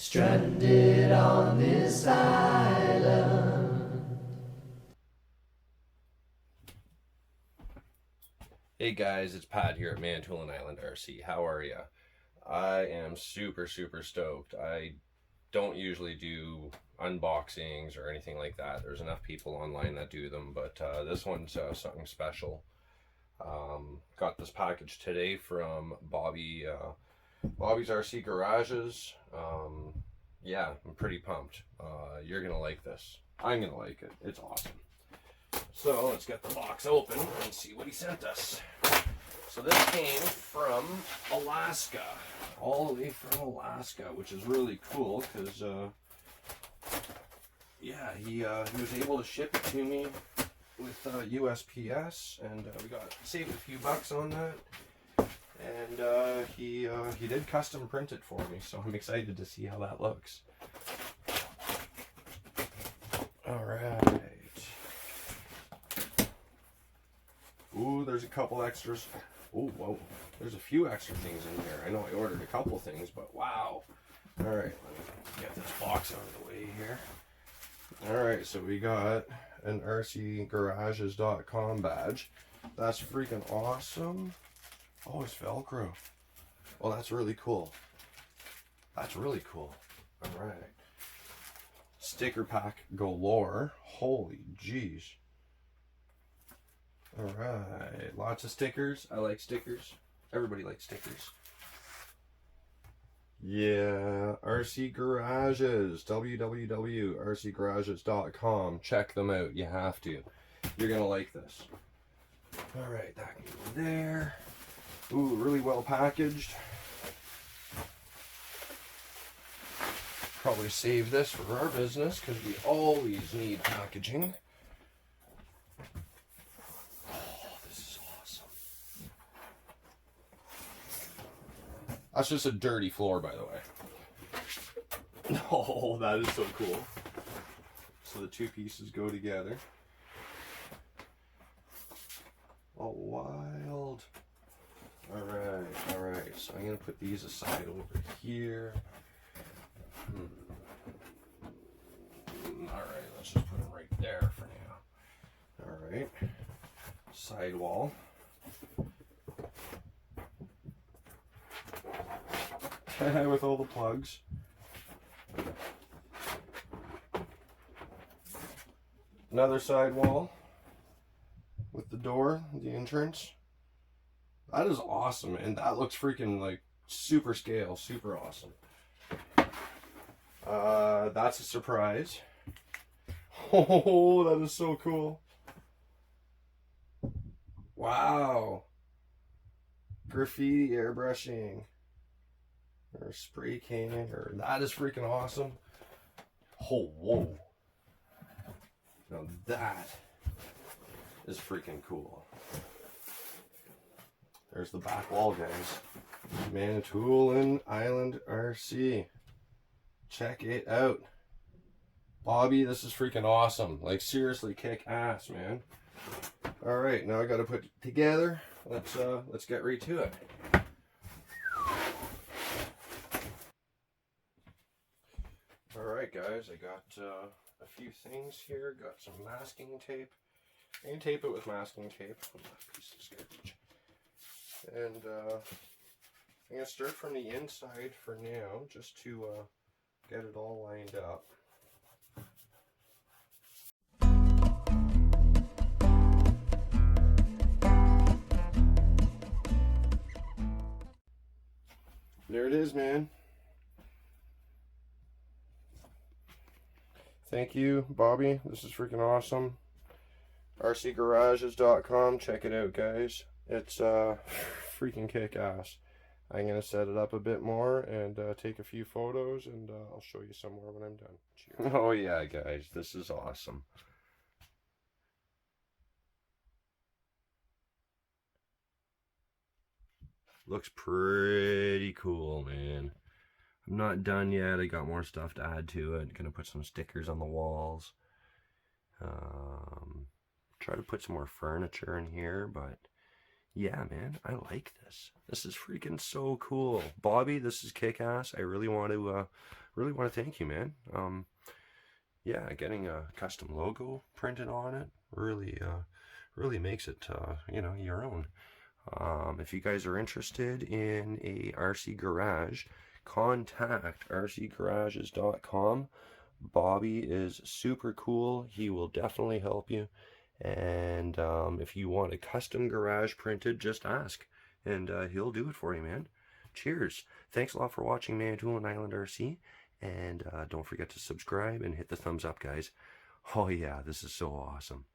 Stranded on this island. Hey guys, it's Pat here at Manitoulin Island RC. How are ya? I am super stoked. I don't usually do unboxings or anything like that. There's enough people online that do them, but this one's something special. Got this package today from Bobby's RC Garages. Yeah, I'm pretty pumped. You're gonna like this. I'm gonna like it. It's awesome. So let's get the box open and see what he sent us. So this came from Alaska, all the way from Alaska, which is really cool because, yeah, he was able to ship it to me with USPS, and we saved a few bucks on that. And he did custom print it for me, so I'm excited to see how that looks. All right. Ooh, there's a couple extras. Oh, whoa. There's a few extra things in here. I know I ordered a couple things, but wow. All right, let me get this box out of the way here. All right, so we got an rcgarages.com badge. That's freaking awesome. Oh, it's Velcro. Oh, that's really cool. That's really cool. All right. Sticker pack galore. Holy jeez. All right, lots of stickers. I like stickers. Everybody likes stickers. Yeah, RC Garages, www.rcgarages.com. Check them out. You have to. You're gonna like this. All right, that can go there. Ooh, really well packaged. Probably save this for our business because we always need packaging. That's just a dirty floor, by the way. Oh, that is so cool. So the two pieces go together. Oh, wild. All right. So I'm gonna put these aside over here. All right, let's just put them right there for now. All right. Sidewall. With all the plugs. Another sidewall with the door, the entrance. That is awesome, and that looks freaking like super scale, super awesome. That's a surprise. Oh, that is so cool. Wow. Graffiti airbrushing. Or spray can, or that is freaking awesome. Oh, whoa. Now that is freaking cool. There's the back wall, guys. Manitoulin Island RC. Check it out. Bobby, this is freaking awesome. Like, seriously, kick ass, man. All right, now I got to put it together. Let's get right to it. Alright guys, I got a few things here. Got some masking tape. I can tape it with masking tape. Piece of garbage. And I'm going to start from the inside for now, just to get it all lined up. There it is, man. Thank you, Bobby. This is freaking awesome. rcgarages.com. Check it out, guys. It's freaking kick-ass. I'm going to set it up a bit more and take a few photos, and I'll show you some more when I'm done. Cheers. Oh, yeah, guys. This is awesome. Looks pretty cool, man. I'm not done yet. I got more stuff to add to it. Gonna put some stickers on the walls. Try to put some more furniture in here, but Yeah, man, I like this. This is freaking so cool. Bobby, this is kick-ass. I really want to thank you, man. Yeah, getting a custom logo printed on it really makes it, your own. If you guys are interested in a RC garage, contact rcgarages.com. Bobby is super cool. He will definitely help you. And if you want a custom garage printed, just ask, and he'll do it for you, man. Cheers. Thanks a lot for watching Manitoulin Island RC, and don't forget to subscribe and hit the thumbs up, guys. Oh yeah, this is so awesome.